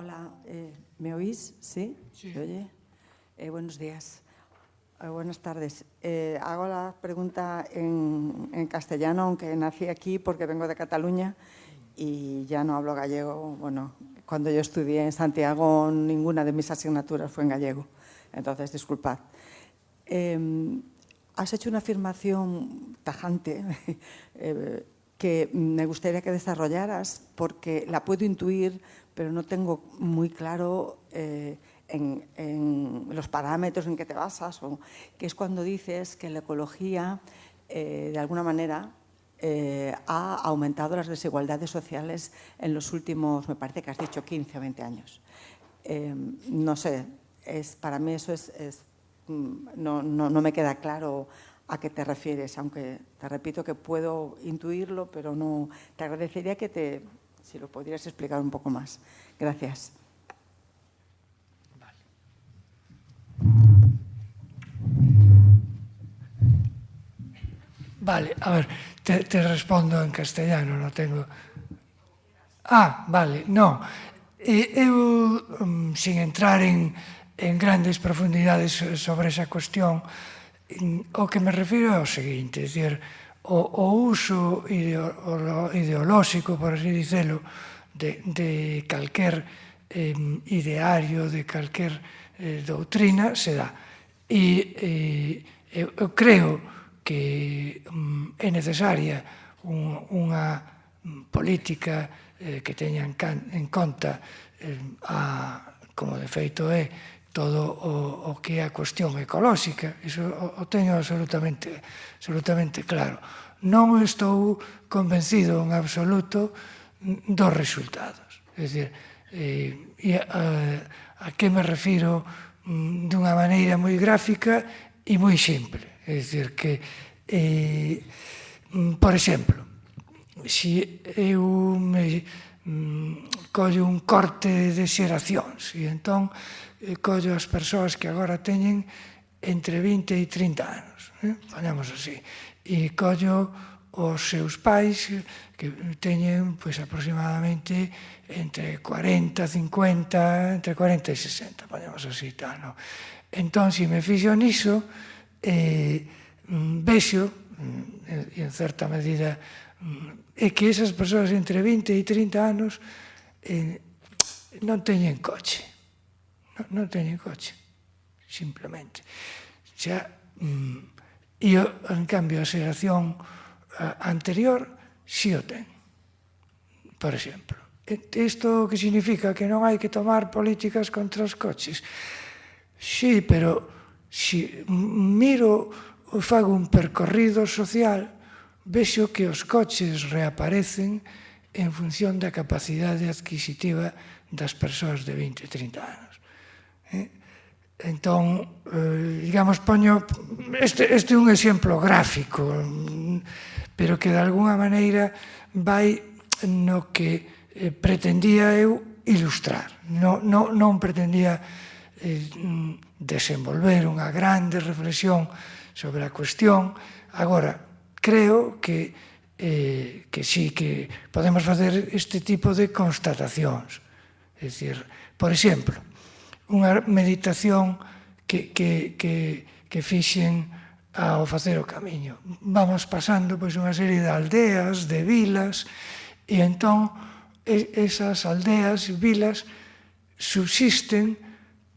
Hola, ¿me oís? ¿Sí? Sí. ¿Se oye? Buenos días. Buenas tardes. Hago la pregunta en castellano, aunque nací aquí porque vengo de Cataluña y ya no hablo gallego. Bueno, cuando yo estudié en Santiago, ninguna de mis asignaturas fue en gallego. Entonces, disculpad. Has hecho una afirmación tajante que me gustaría que desarrollaras porque la puedo intuir, pero no tengo muy claro en los parámetros en que te basas, que es cuando dices que la ecología, de alguna manera, ha aumentado las desigualdades sociales en los últimos, me parece que has dicho 15 o 20 años. No sé, para mí eso no me queda claro a qué te refieres, aunque te repito que puedo intuirlo, pero no. Te agradecería si lo pudieras explicar un poco más. Gracias. Vale, a ver, te respondo en castellano, non tengo... vale, non. Eu, sin entrar en grandes profundidades sobre esa cuestión, o que me refiro é o seguinte, é dicir, o uso ideolóxico, por así dicelo, de calquer ideario, de calquer doutrina, se dá. E eu creo que é necesaria unha política que teña en conta como de feito é todo o que é a cuestión ecolóxica. Iso o teño absolutamente claro. Non estou convencido en absoluto dos resultados. É dicir, a que me refiro dunha maneira moi gráfica e moi simple. É dicir, que, por exemplo, se eu me collo un corte de xeracións e entón collo as persoas que agora teñen entre 20 e 30 anos, falamos así, e collo os seus pais que teñen aproximadamente entre 40, 50, entre 40 e 60, falamos así, tal, non? Entón, se me fixo niso, vexo, e en certa medida, é que esas persoas entre 20 e 30 anos non teñen coche. Non teñen coche, simplemente. E, en cambio, a xeración anterior si o ten, por exemplo. Isto que significa? Que non hai que tomar políticas contra os coches? Sí, pero se miro ou fago un percorrido social, vexo que os coches reaparecen en función da capacidade adquisitiva das persoas de 20 e 30 anos. Entón, digamos, poño... Este é un exemplo gráfico, pero que de alguna maneira vai no que pretendía eu ilustrar. Non pretendía desenvolver unha grande reflexión sobre a cuestión. Agora, creo que sí, que podemos facer este tipo de constatacións. É dicir, por exemplo, unha meditación que fixen ao facer o camiño. Vamos pasando unha serie de aldeas, de vilas, e entón esas aldeas e vilas subsisten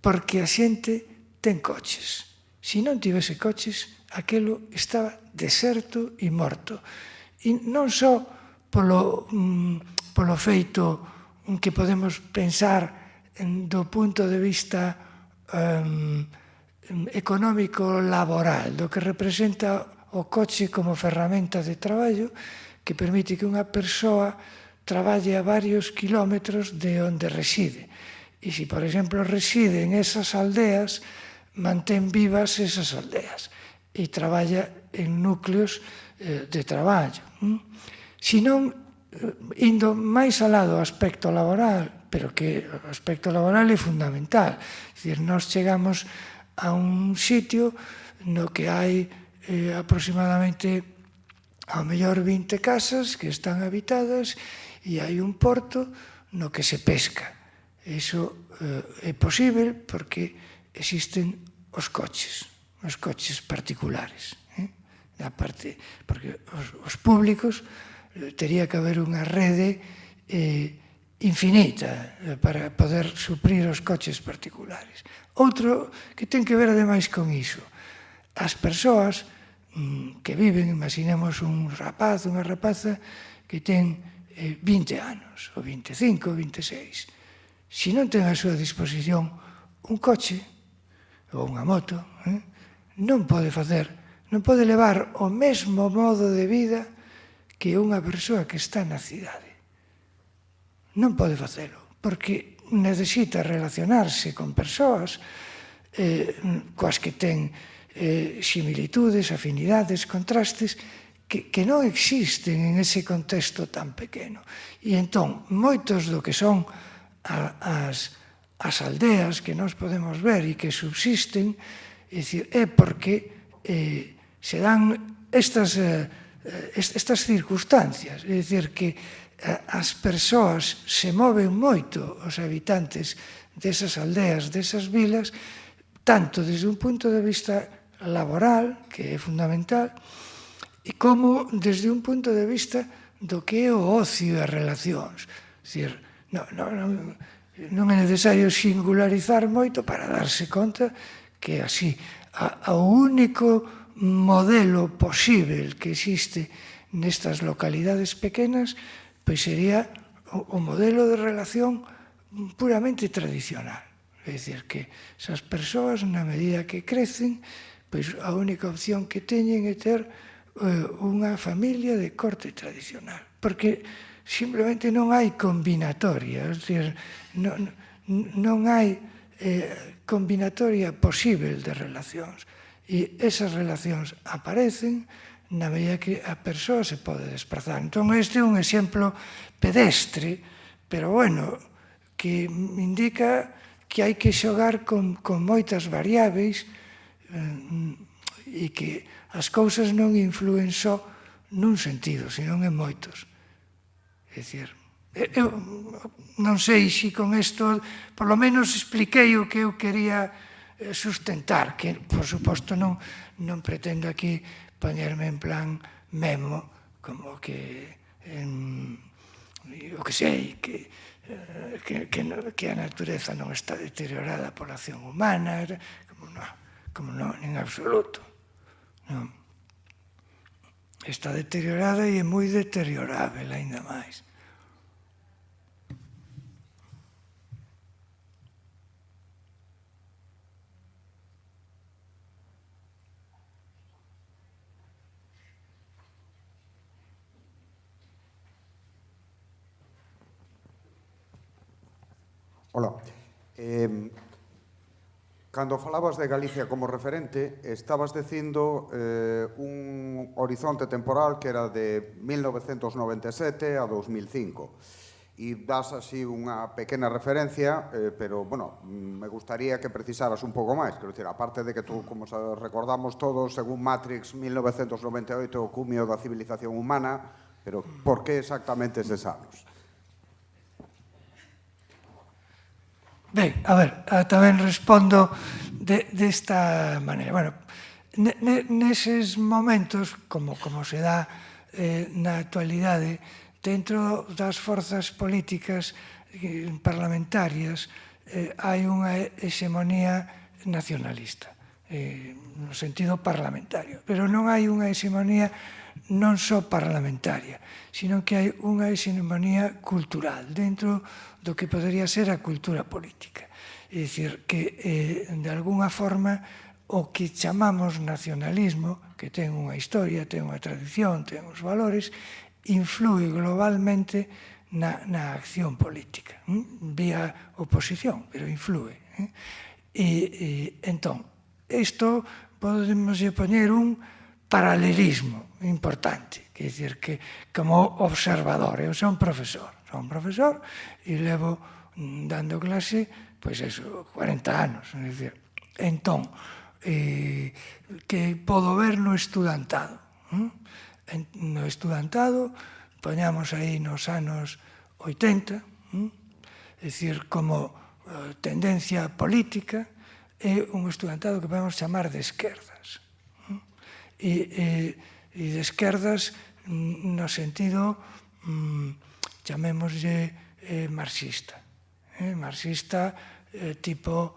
porque a xente ten coches. Se non tivese coches, aquilo estaba deserto e morto. E non só polo feito que podemos pensar do punto de vista económico laboral, do que representa o coche como ferramenta de traballo que permite que unha persoa traballe a varios kilómetros de onde reside. E se, por exemplo, reside en esas aldeas, mantén vivas esas aldeas e traballa en núcleos de traballo. Senón, indo máis alá do aspecto laboral, pero que o aspecto laboral é fundamental. É dicir, nós chegamos a un sitio no que hai aproximadamente ao mellor 20 casas que están habitadas e hai un porto no que se pesca. Iso é posible porque existen os coches particulares. Aparte, porque os públicos tería que haber unha rede infinita para poder suprir os coches particulares. Outro que ten que ver ademais con iso, as persoas que viven, imaginemos un rapaz, unha rapaza que ten 20 anos, ou 25, ou 26. Se non ten a súa disposición un coche ou unha moto, non pode facer, non pode levar o mesmo modo de vida que unha persoa que está na cidade. Non pode facelo, porque necesita relacionarse con persoas coas que ten similitudes, afinidades, contrastes, que non existen en ese contexto tan pequeno. E entón, moitos do que son as aldeas que nós podemos ver e que subsisten, é porque se dan estas circunstancias, é dicir, que as persoas se moven moito, os habitantes desas aldeas, desas vilas, tanto desde un punto de vista laboral, que é fundamental, e como desde un punto de vista do que é o ocio e as relacións. É dicir, non é necesario singularizar moito para darse conta que así, o único modelo posible que existe nestas localidades pequenas, pois sería o modelo de relación puramente tradicional. É dicir, que esas persoas, na medida que crecen, pois a única opción que teñen é ter unha familia de corte tradicional. Porque simplemente non hai combinatoria, é dicir, non hai combinatoria posible de relacións. E esas relacións aparecen na medida que a persoa se pode desplazar. Entón, este é un exemplo pedestre, pero, bueno, que indica que hai que xogar con moitas variáveis e que as cousas non influen só nun sentido, senón en moitos. É dicir, eu non sei se con isto, por lo menos expliquei o que eu quería sustentar, que, por suposto, non pretendo aquí poñerme en plan memo, como que o que sei, que a natureza non está deteriorada pola acción humana, como non, en absoluto. Non. Está deteriorada e é moi deteriorável, aínda máis. Hola. Cando falabas de Galicia como referente, estabas dicindo un horizonte temporal que era de 1997 a 2005. E das así unha pequena referencia, pero, bueno, me gustaría que precisaras un pouco máis. Quero dicir, aparte de que tú, como recordamos todos, según Matrix, 1998, o cumio da civilización humana, pero por que exactamente eses anos? Ben, a ver, tamén respondo desta maneira. Bueno, neses momentos, como se dá na actualidade, dentro das forzas políticas parlamentarias hai unha hexemonía nacionalista, no sentido parlamentario. Pero non hai unha hexemonía non só parlamentaria, sino que hai unha hexemonía cultural dentro do que podería ser a cultura política. É dicir, que de alguna forma o que chamamos nacionalismo, que ten unha historia, ten unha tradición, ten uns valores, influi globalmente na acción política, vía oposición, pero influe. E entón, isto podemos poñer un paralelismo importante, que é dicir, que como observador, eu son profesor e levo dando clase, pois eso, 40 anos, é dicir, entón, que podo ver no estudantado. No estudantado, poñamos aí nos anos 80, é dicir, como tendencia política, é un estudantado que podemos chamar de esquerdas. E de esquerdas no sentido, chamémoslle, marxista. Marxista tipo,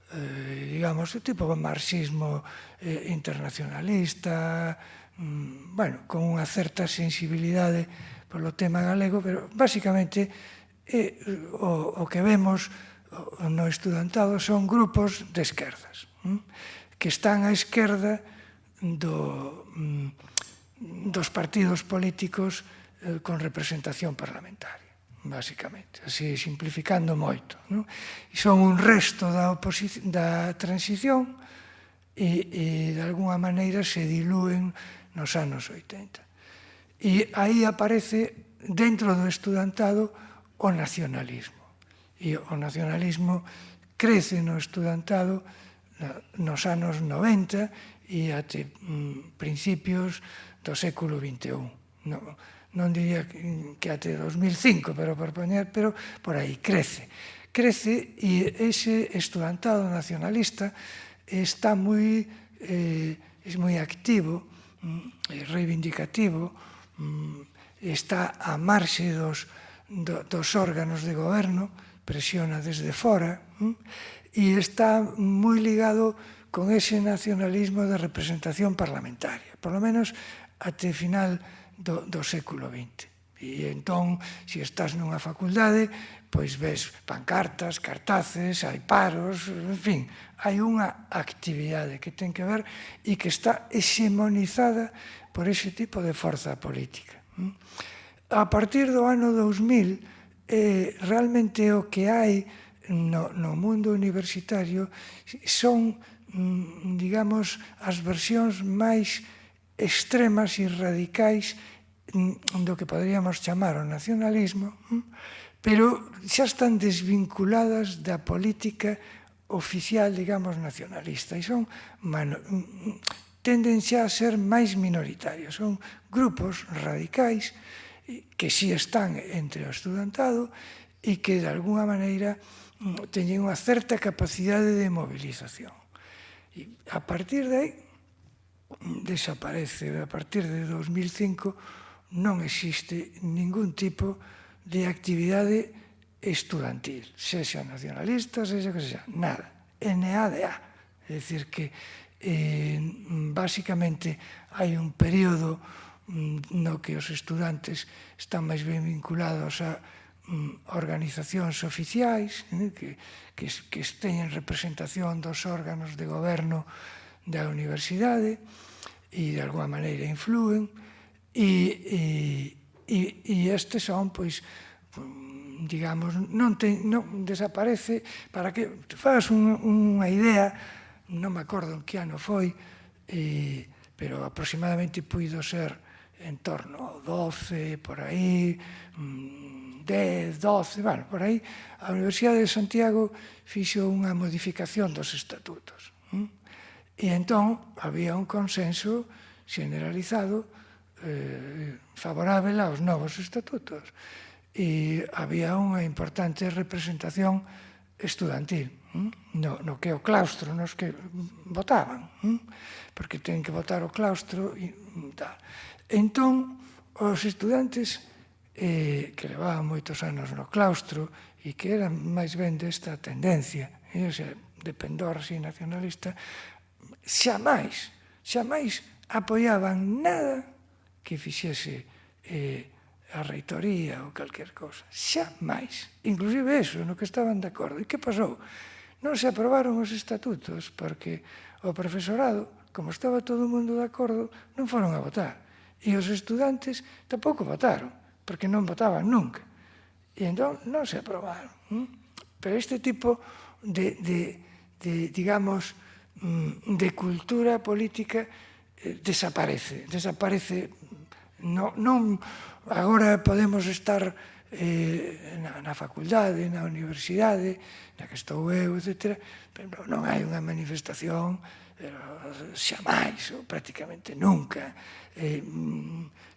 digamos, tipo marxismo internacionalista, bueno, con unha certa sensibilidade polo tema galego, pero basicamente o que vemos no estudantado son grupos de esquerdas que están á esquerda dos partidos políticos con representación parlamentaria, basicamente, así simplificando moito. E son un resto da transición e de alguna maneira se dilúen nos anos 80. E aí aparece dentro do estudantado o nacionalismo. E o nacionalismo crece no estudantado nos anos 90 e até principios do século XXI. Non diría que até 2005, pero por aí crece. Crece e ese estudantado nacionalista está moi activo, reivindicativo, está á marxe dos órganos de goberno, presiona desde fora, e está moi ligado con ese nacionalismo de representación parlamentaria, por lo menos até final do século XX. E entón, se estás nunha facultade, pois ves pancartas, cartaces, hai paros, en fin, hai unha actividade que ten que ver e que está hexemonizada por ese tipo de forza política. A partir do ano 2000, realmente o que hai no mundo universitario son, digamos, as versións máis extremas e radicais do que poderíamos chamar o nacionalismo, pero xa están desvinculadas da política oficial, digamos, nacionalista, e tenden xa a ser máis minoritarios. Son grupos radicais que si están entre o estudantado e que, de alguna maneira, teñen unha certa capacidade de movilización. E a partir de aí, desaparece. A partir de 2005 non existe ningún tipo de actividade estudantil, sexa nacionalista, sexa que sexa, nada, NADA. É dicir que, basicamente, hai un período no que os estudantes están máis ben vinculados a organizacións oficiais que teñen representación dos órganos de goberno da universidade e de alguma maneira influen e estes son, pois, digamos, non desaparece. Para que te fagas unha idea, non me acordo en que ano foi, pero aproximadamente puido ser en torno ao 12, por aí, 10, 12, bueno, por aí, a Universidade de Santiago fixo unha modificación dos estatutos. E entón había un consenso generalizado favorável aos novos estatutos. E había unha importante representación estudantil no que é o claustro, nos que votaban, porque ten que votar o claustro e tal. Entón, os estudantes que levaban moitos anos no claustro e que eran máis ben desta tendencia, de pendor así nacionalista, xamais apoiaban nada que fixese a reitoría ou calquer cosa. Xamais. Inclusive eso, no que estaban de acordo. E que pasou? Non se aprobaron os estatutos porque o profesorado, como estaba todo o mundo de acordo, non foron a votar. E os estudantes tampouco votaron, porque non votaban nunca. E entón non se aprobaron. Pero este tipo de digamos, de cultura política desaparece. Non, agora podemos estar na facultade, na universidade, na que estou eu, etc. Pero non hai unha manifestación xamais, ou prácticamente nunca,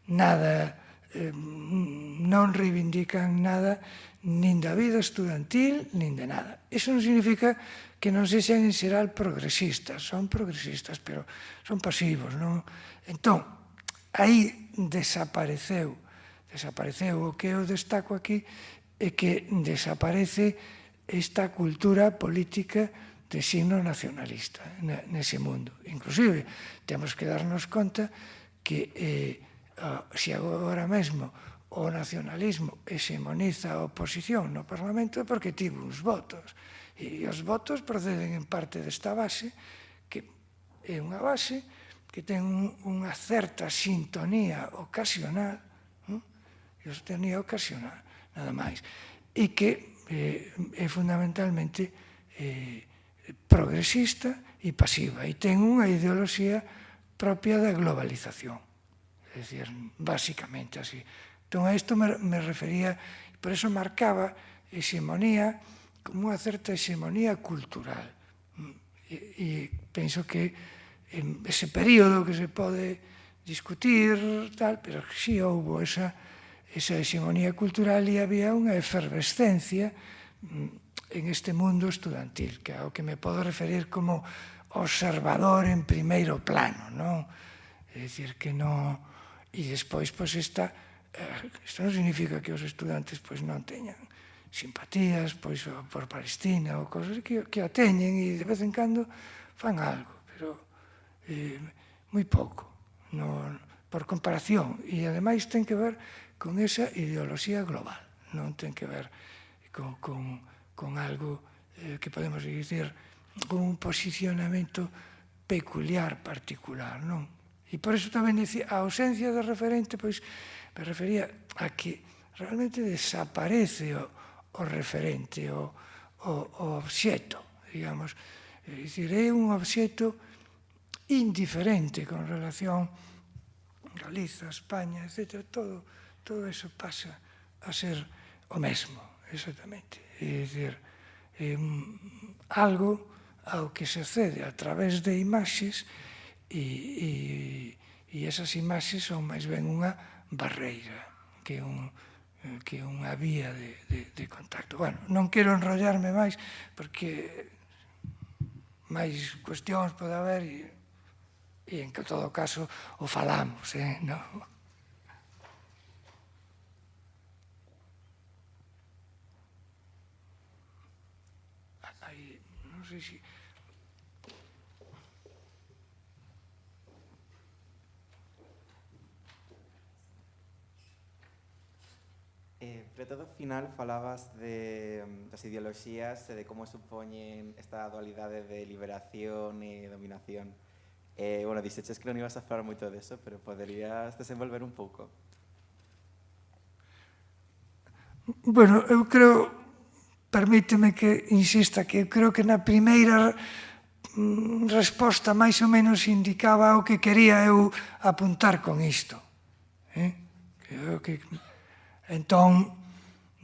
nada, non reivindican nada nin da vida estudantil, nin de nada. Iso non significa que non sexan en xeral progresistas, son progresistas, pero son pasivos, non? Entón, aí desapareceu o que eu destaco aquí é que desaparece esta cultura política de signo nacionalista nese mundo. Inclusive, temos que darnos conta que se agora mesmo o nacionalismo hexemoniza a oposición no Parlamento é porque tivo uns votos. E os votos proceden en parte desta base, que é unha base que ten unha certa sintonía ocasional, nada máis, e que é fundamentalmente progresista e pasiva, e ten unha ideoloxía propia da globalización. É dicir, basicamente así. Entón, a isto me refería, por eso marcaba hexemonía como unha certa hexemonía cultural. E penso que en ese período que se pode discutir, tal, pero si houve esa hexemonía cultural e había unha efervescencia en este mundo estudantil, que é ao que me podo referir como observador en primeiro plano, non? É dicir, que non... E despois, pois, isto non significa que os estudantes pois non teñan simpatías pois por Palestina ou cosas que a teñen e de vez en cando fan algo, pero moi pouco, por comparación. E ademais ten que ver con esa ideoloxía global, non ten que ver con algo que podemos dicir con un posicionamento peculiar, particular, non? E por iso tamén dicía, a ausencia de referente, pois, me refería a que realmente desaparece o referente, o obxeto, digamos. É dicir, é un obxeto indiferente con relación a Galiza, España, etc. Todo eso pasa a ser o mesmo, exactamente. É dicir, algo ao que se accede a través de imaxes e esas imaxes son máis ben unha barreira que unha vía de contacto. Bueno, non quero enrollarme máis porque máis cuestións pode haber e en todo caso o falamos, non? Non sei se... Pero todo ao final falabas das ideoloxías e de como supoñen esta dualidade de liberación e dominación. Bueno, dixeches que non ibas a falar moito deso, pero poderías desenvolver un pouco. Bueno, eu creo, permíteme que insista, que eu creo que na primeira resposta máis ou menos indicaba o que quería eu apuntar con isto. Entón,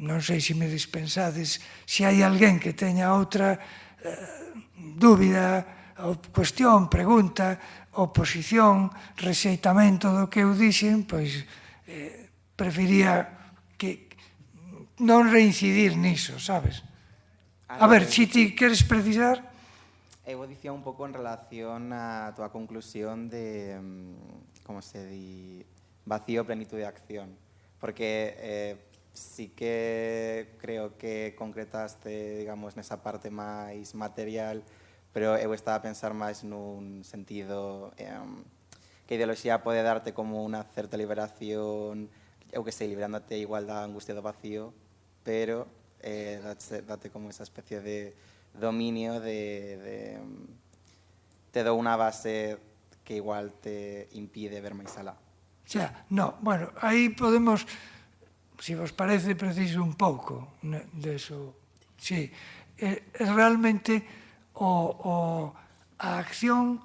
non sei se me dispensades, se hai alguén que teña outra dúbida, ou cuestión, pregunta, oposición, rexeitamento do que eu dixen, pois prefería que non reincidir niso, sabes? A ver, se ti queres precisar... Eu dicía un pouco en relación a túa conclusión de, como se di, vacío, plenitud de acción. Porque sí que creo que concretaste, digamos, nesa parte máis material, pero eu estaba a pensar máis nun sentido que a ideoloxía pode darte como unha certa liberación, eu que sei, liberándote igual da angustia do vacío, pero date como esa especie de dominio te dou unha base que igual te impide ver máis alá. Xa, no, bueno, aí podemos, se vos parece, preciso un pouco deso. Sí, realmente a acción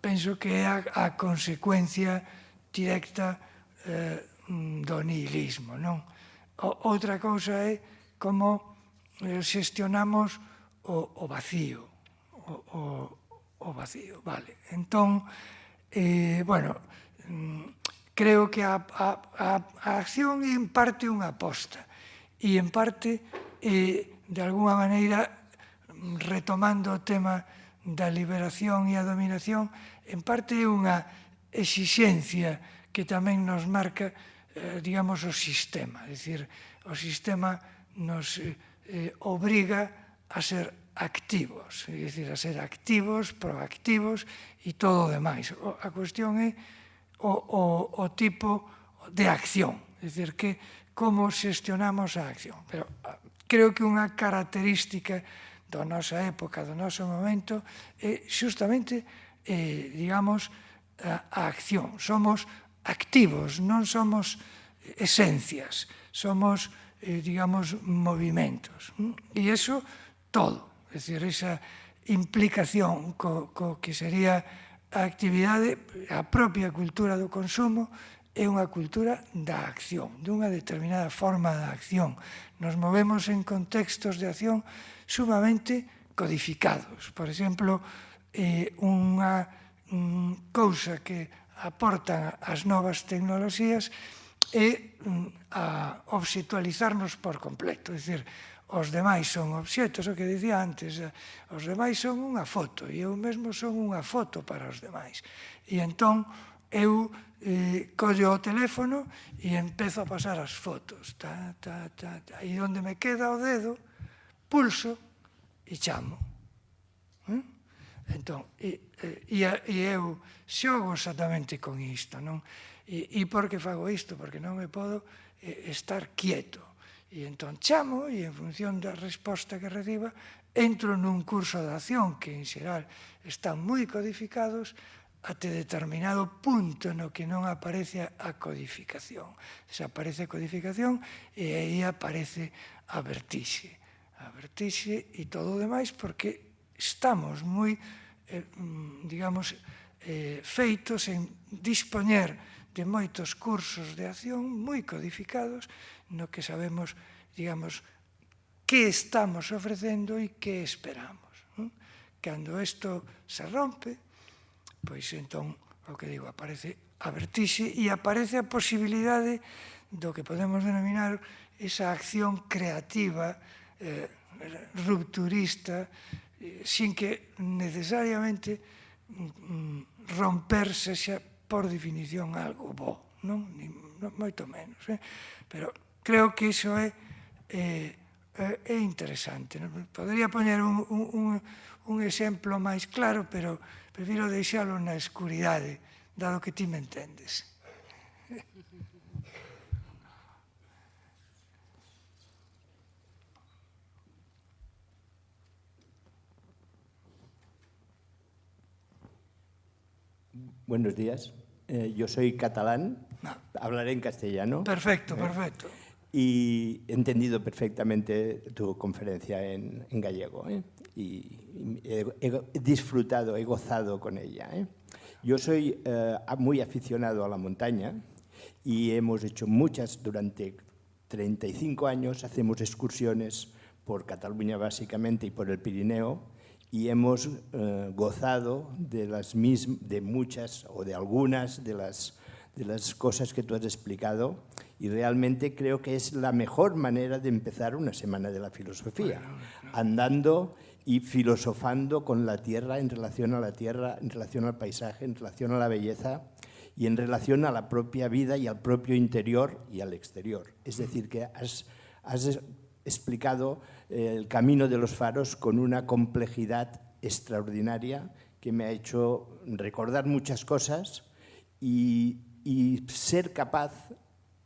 penso que é a consecuencia directa do nihilismo, non? Outra cousa é como xestionamos o vacío, o vacío, vale. Entón, bueno, creo que a acción é en parte unha aposta e en parte, de alguna maneira, retomando o tema da liberación e a dominación, en parte é unha exixencia que tamén nos marca, digamos, o sistema. É dicir, o sistema nos obriga a ser activos, é dicir, a ser activos, proactivos e todo o demais. A cuestión é o tipo de acción, é dicir, que como xestionamos a acción. Pero creo que unha característica da nosa época, do noso momento, é xustamente, digamos, a acción. Somos activos, non somos esencias, somos, digamos, movimentos. E iso todo, é dicir, esa implicación co que sería a actividade, a propia cultura do consumo, é unha cultura da acción, dunha determinada forma de acción. Nos movemos en contextos de acción sumamente codificados. Por exemplo, unha cousa que aportan as novas tecnoloxías é a obxectualizarnos por completo. É dicir, os demais son obxectos, o que dicía antes, os demais son unha foto e eu mesmo son unha foto para os demais. E entón eu collo o teléfono e empezo a pasar as fotos. E onde me queda o dedo, pulso e chamo. Entón, eu xogo exactamente con isto, non? E por que fago isto? Porque non me podo estar quieto. E entón chamo e en función da resposta que reciba entro nun curso de acción que en xeral están moi codificados até determinado punto no que non aparece a codificación. Desaparece a codificación e aí aparece a vertixe. A vertixe e todo o demais porque estamos moi, digamos, feitos en dispoñer de moitos cursos de acción moi codificados no que sabemos, digamos, que estamos ofrecendo e que esperamos. Cando isto se rompe, pois entón, o que digo, aparece a vertixe e aparece a posibilidade do que podemos denominar esa acción creativa, rupturista, sin que necesariamente romperse xa por definición algo bo, non? Moito menos. Pero creo que iso é interesante. Podería poñer un exemplo máis claro, pero prefiro deixalo na escuridade, dado que ti me entendes. Buenos días. Yo soy catalán, hablaré en castellano. Perfecto, perfecto. Y he entendido perfectamente tu conferencia en gallego, y he disfrutado, he gozado con ella. Yo soy muy aficionado a la montaña y hemos hecho muchas, durante 35 años, hacemos excursiones por Cataluña básicamente y por el Pirineo, y hemos gozado de muchas o de algunas de las cosas que tú has explicado, y realmente creo que es la mejor manera de empezar una semana de la filosofía, andando y filosofando con la tierra, en relación a la tierra, en relación al paisaje, en relación a la belleza y en relación a la propia vida y al propio interior y al exterior. Es decir, que has explicado el camino de los faros con una complejidad extraordinaria que me ha hecho recordar muchas cosas y ser capaz,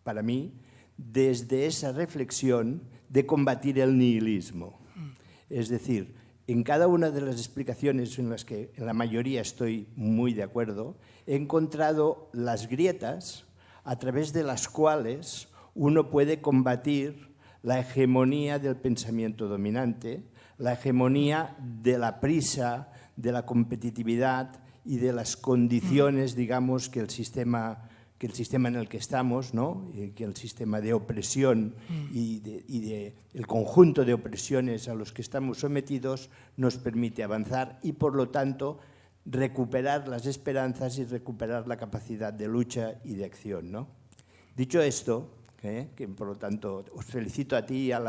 para mí, desde esa reflexión, de combatir el nihilismo. Es decir, en cada una de las explicaciones en las que en la mayoría estoy muy de acuerdo, he encontrado las grietas a través de las cuales uno puede combatir la hegemonía del pensamiento dominante, la hegemonía de la prisa, de la competitividad y de las condiciones, digamos, que el sistema en el que estamos, ¿no? Que el sistema de opresión y el conjunto de opresiones a los que estamos sometidos nos permite avanzar y, por lo tanto, recuperar las esperanzas y recuperar la capacidad de lucha y de acción, ¿no? Dicho esto, que por lo tanto os felicito a ti y a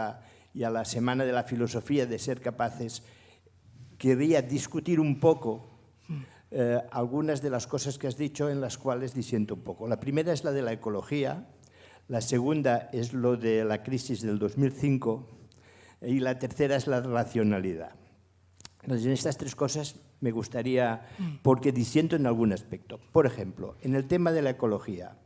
la Semana de la Filosofía de ser capaces, querría discutir un poco algunas de las cosas que has dicho en las cuales disiento un poco. La primera es la de la ecología, la segunda es lo de la crisis del 2005 y la tercera es la racionalidad. Entonces, en estas tres cosas me gustaría, porque disiento en algún aspecto. Por ejemplo, en el tema de la ecología,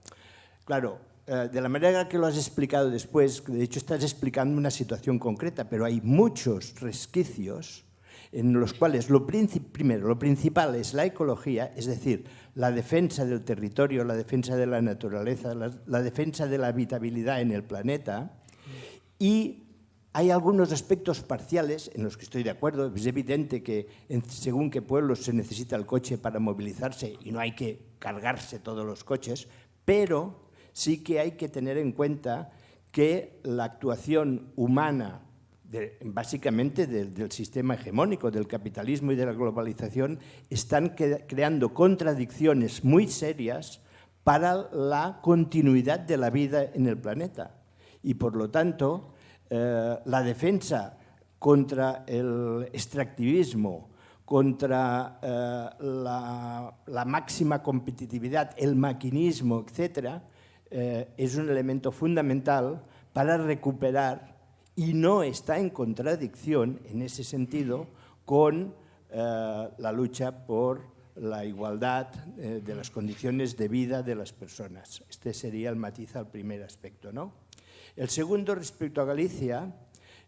claro, de la manera que lo has explicado después, de hecho estás explicando una situación concreta, pero hay muchos resquicios en los cuales primero, lo principal es la ecología, es decir, la defensa del territorio, la defensa de la naturaleza, la defensa de la habitabilidad en el planeta, y hay algunos aspectos parciales en los que estoy de acuerdo. Es evidente que según qué pueblos se necesita el coche para movilizarse y no hay que cargarse todos los coches, pero sí que hay que tener en cuenta que la actuación humana, básicamente del sistema hegemónico, del capitalismo y de la globalización, están creando contradicciones muy serias para la continuidad de la vida en el planeta. Y por lo tanto, la defensa contra el extractivismo, contra la máxima competitividad, el maquinismo, etcétera, es un elemento fundamental para recuperar, y no está en contradicción en ese sentido con la lucha por la igualdad de las condiciones de vida de las personas. Este sería el matiz al primer aspecto, ¿no? El segundo, respecto a Galicia,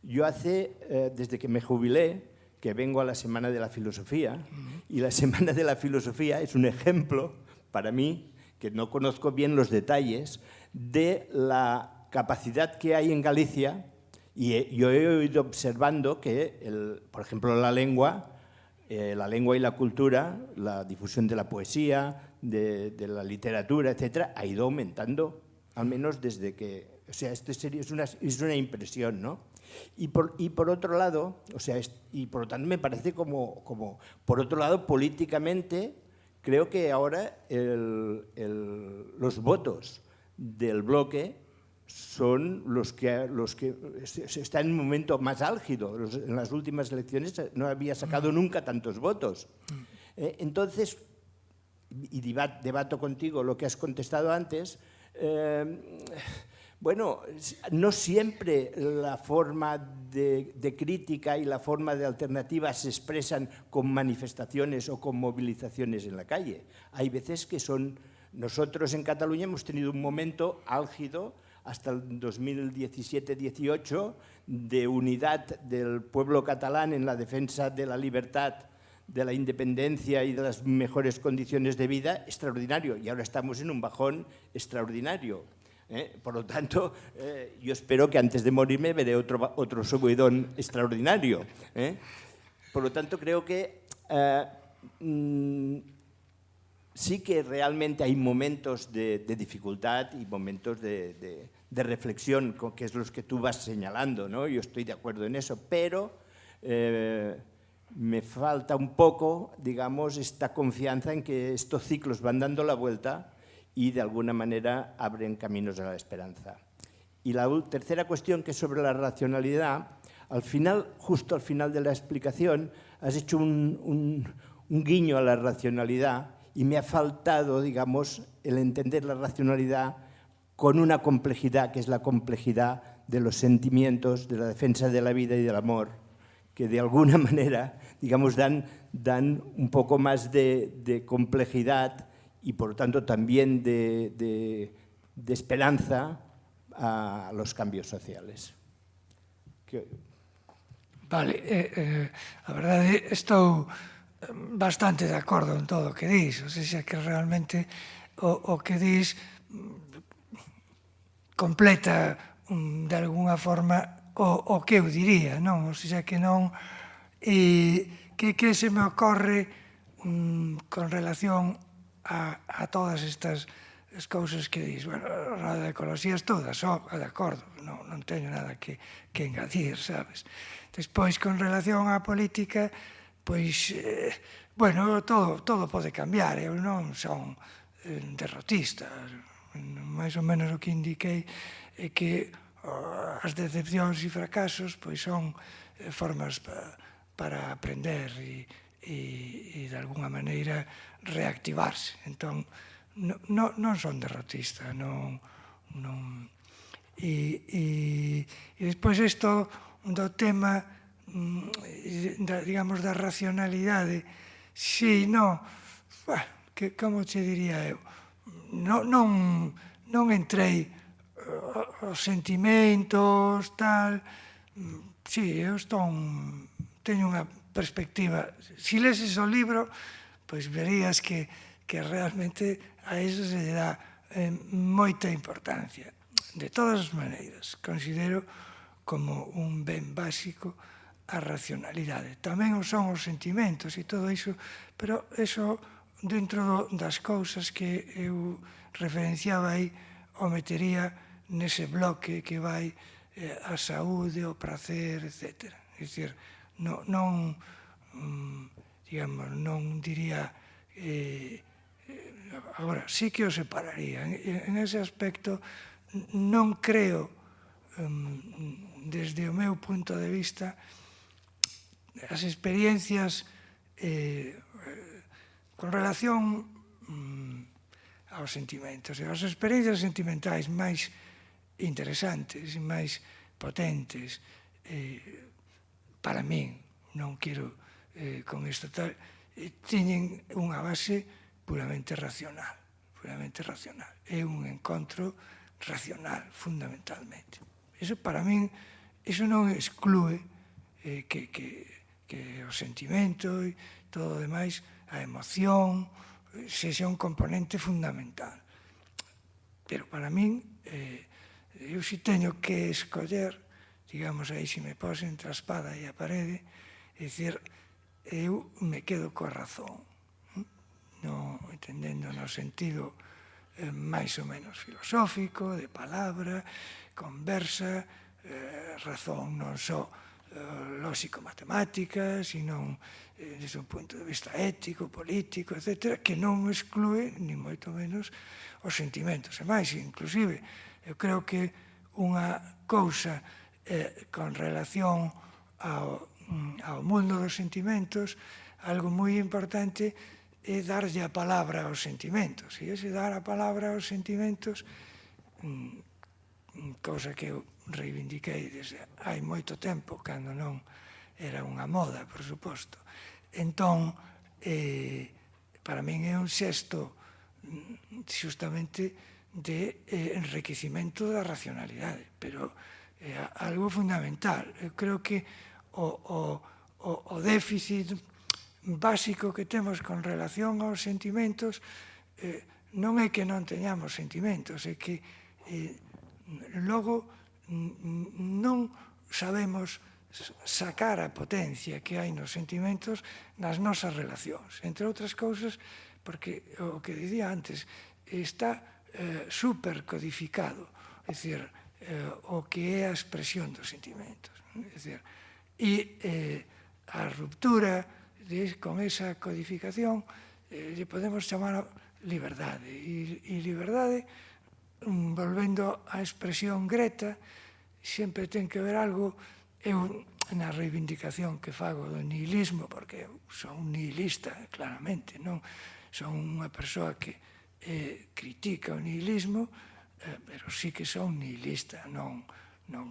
yo desde que me jubilé, que vengo a la Semana de la Filosofía, y la Semana de la Filosofía es un ejemplo para mí, que no conozco bien los detalles, de la capacidad que hay en Galicia, y yo he ido observando que, por ejemplo, la lengua y la cultura, la difusión de la poesía, de la literatura, etcétera, ha ido aumentando, al menos desde que... O sea, esto es una impresión, ¿no? Y por otro lado, o sea, y por lo tanto me parece como por otro lado, políticamente, creo que ahora los votos del bloque son los que están en un momento más álgido. En las últimas elecciones no había sacado nunca tantos votos. Entonces, y debato contigo lo que has contestado antes, bueno, no siempre la forma de crítica y la forma de alternativa se expresan con manifestaciones o con movilizaciones en la calle. Hay veces que nosotros en Cataluña hemos tenido un momento álgido hasta el 2017-18 de unidad del pueblo catalán en la defensa de la libertad, de la independencia y de las mejores condiciones de vida, extraordinario. Y ahora estamos en un bajón extraordinario. Por lo tanto, yo espero que antes de morirme veré otro subidón extraordinario. Por lo tanto, creo que sí que realmente hay momentos de dificultad y momentos de reflexión, que es los que tú vas señalando, ¿no? Yo estoy de acuerdo en eso, pero me falta un poco, digamos, esta confianza en que estos ciclos van dando la vuelta y de alguna manera abren caminos a la esperanza. Y la tercera cuestión, que es sobre la racionalidad, justo al final de la explicación, has hecho un guiño a la racionalidad y me ha faltado, digamos, el entender la racionalidad con una complejidad, que es la complejidad de los sentimientos, de la defensa de la vida y del amor, que de alguna manera, digamos, dan un poco más de complejidad y, por lo tanto, también de esperanza a los cambios sociales. Vale, a verdade, estou bastante de acordo en todo o que dis, ou seja, que realmente o que dis completa de alguna forma o que eu diría, non? Ou seja, que non... Que se me ocorre con relación a todas estas cousas que dis? Bueno, a de ecoloxías todas, de acordo, non teño nada que engadir, sabes? Despois, con relación á política, pois, Bueno, todo pode cambiar, eu non son derrotista. Mais ou menos o que indiquei é que as decepcións e fracasos pois son formas para aprender e de alguna maneira reactivarse. Entón, non son derrotista, non. E despois isto do tema, digamos, da racionalidade, si, non, como che diría eu, non entrei os sentimentos, tal, si, eu teño unha perspectiva. Si leses o libro, pois verías que realmente a iso se lle dá moita importancia. De todas as maneiras, considero como un ben básico a racionalidade. Tamén o son os sentimentos e todo iso, pero iso dentro das cousas que eu referenciaba aí o metería nese bloque que vai a saúde, o prazer, etc. É dicir, non diría... Agora, sí que o separaría. En ese aspecto, non creo, desde o meu punto de vista, as experiencias con relación aos sentimentos. As experiencias sentimentais máis interesantes e máis potentes, para min, non quero con isto tal, teñen unha base puramente racional. É un encontro racional, fundamentalmente. Iso, para min, iso non exclúe que o sentimento e todo o demais, a emoción, sexa un componente fundamental. Pero para min, eu si teño que escoller, digamos aí, se me pose entre a espada e a parede, é dicir, eu me quedo coa razón, entendendo no sentido máis ou menos filosófico, de palabra, conversa, razón non só lóxico-matemática, sino desde un punto de vista ético, político, etc., que non exclúe, ni moito menos, os sentimentos. E máis, inclusive, eu creo que unha cousa con relación ao mundo dos sentimentos, algo moi importante é darlle a palabra aos sentimentos. E ese dar a palabra aos sentimentos, cousa que eu reivindiquei desde hai moito tempo, cando non era unha moda, por suposto. Entón, para min é un xesto xustamente de enriquecimento da racionalidade, pero é algo fundamental. Eu creo que o déficit básico que temos con relación aos sentimentos non é que non teñamos sentimentos, é que logo non sabemos sacar a potencia que hai nos sentimentos nas nosas relacións. Entre outras cousas, porque o que dicía antes, está supercodificado, é dicir, o que é a expresión dos sentimentos. É dicir, e a ruptura con esa codificación lle podemos chamar liberdade. E liberdade, volvendo á expresión Greta, sempre ten que ver algo, eu na reivindicación que fago do nihilismo, porque eu son un nihilista, claramente, non son unha persoa que critica o nihilismo, pero sí que son nihilista, non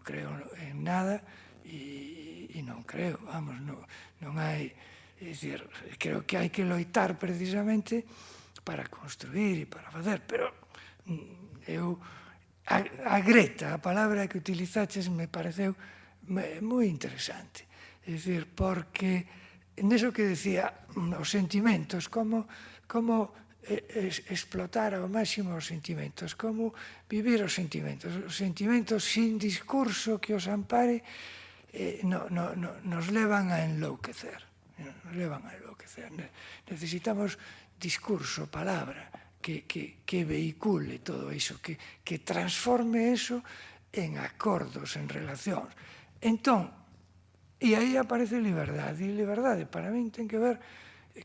creo en nada e non creo, vamos, non hai, é dicir, creo que hai que loitar precisamente para construir e para facer, pero eu, a Greta, a palabra que utilizaches me pareceu moi interesante, é dicir, porque neso que decía, os sentimentos, como explotar ao máximo os sentimentos, como vivir os sentimentos sin discurso que os ampare, nos levan a enlouquecer. Necesitamos discurso, palabra, que vehicule todo iso, que transforme eso en acordos, en relacións. Entón, e aí aparece liberdade. E liberdade, para min, ten que ver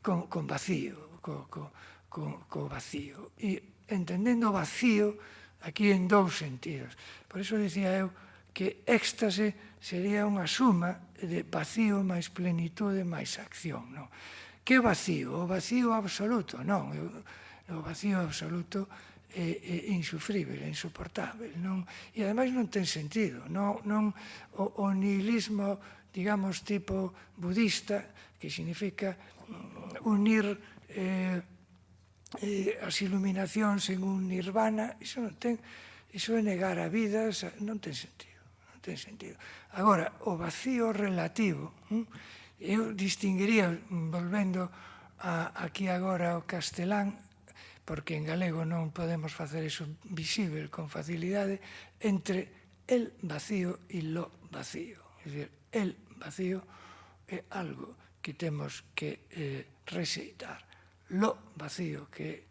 con vacío, co vacío. E entendendo vacío aquí en dous sentidos. Por iso dicía eu que éxtase sería unha suma de vacío máis plenitude máis acción. Non? Que vacío? O vacío absoluto? Non. O vacío absoluto é insufrible, é insoportable. Non? E ademais non ten sentido. O nihilismo, digamos, tipo budista, que significa unir as iluminacións en un nirvana, iso é negar a vida, non ten sentido. Ten sentido. Agora, o vacío relativo, eu distinguiría, volvendo aquí agora ao castelán, porque en galego non podemos facer iso visible con facilidade, entre el vacío e lo vacío. É dicir, el vacío é algo que temos que rexeitar. Lo vacío, que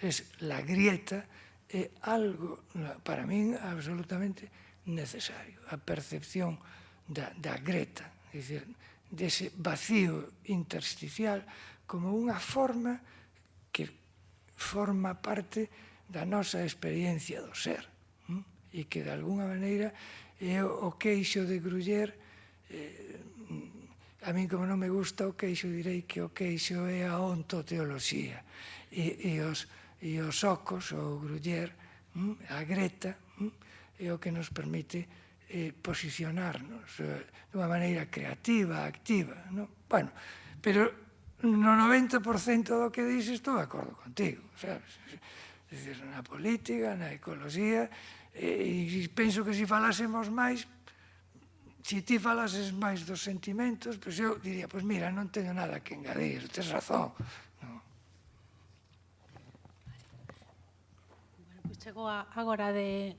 é la grieta, é algo, para min, absolutamente necesario. A percepción da greta, é dicir, dese vacío intersticial como unha forma que forma parte da nosa experiencia do ser e que, de alguna maneira, é o queixo de Gruyère. A mí, como non me gusta o queixo, direi que o queixo é a ontoteoloxía e os ocos, o Gruyère, a greta, é o que nos permite posicionarnos dunha maneira creativa, activa. Bueno, pero no 90% do que dixes estou de acordo contigo, sabes? É dicir, na política, na ecoloxía, e penso que se falásemos máis, se ti falases máis dos sentimentos, pois eu diría, pois mira, non teño nada que engadir, tes razón. Chegou a hora de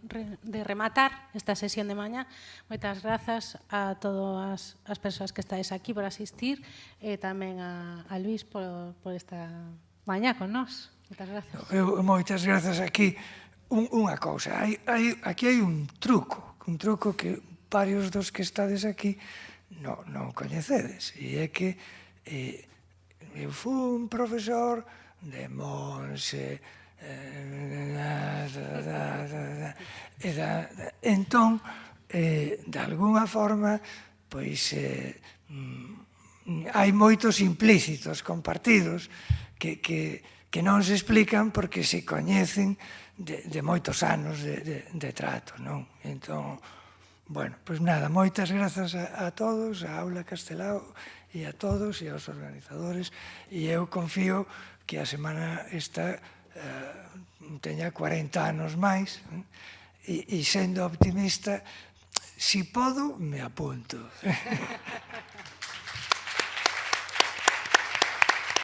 rematar esta sesión de mañá. Moitas grazas a todas as persoas que estáis aquí por asistir e tamén a Luís por esta mañá con nós. Moitas grazas. Moitas grazas. Aquí unha cousa, aquí hai un truco que varios dos que estades aquí non coñecedes, e é que eu fui un profesor de Monse, entón, de alguna forma, pois hai moitos implícitos compartidos que non se explican porque se coñecen de moitos anos de trato, non? Entón, bueno, pois nada, moitas grazas a todos, a Aula Castelao e a todos e aos organizadores, e eu confío que a semana esta teña 40 anos máis, e sendo optimista, si podo, me apunto.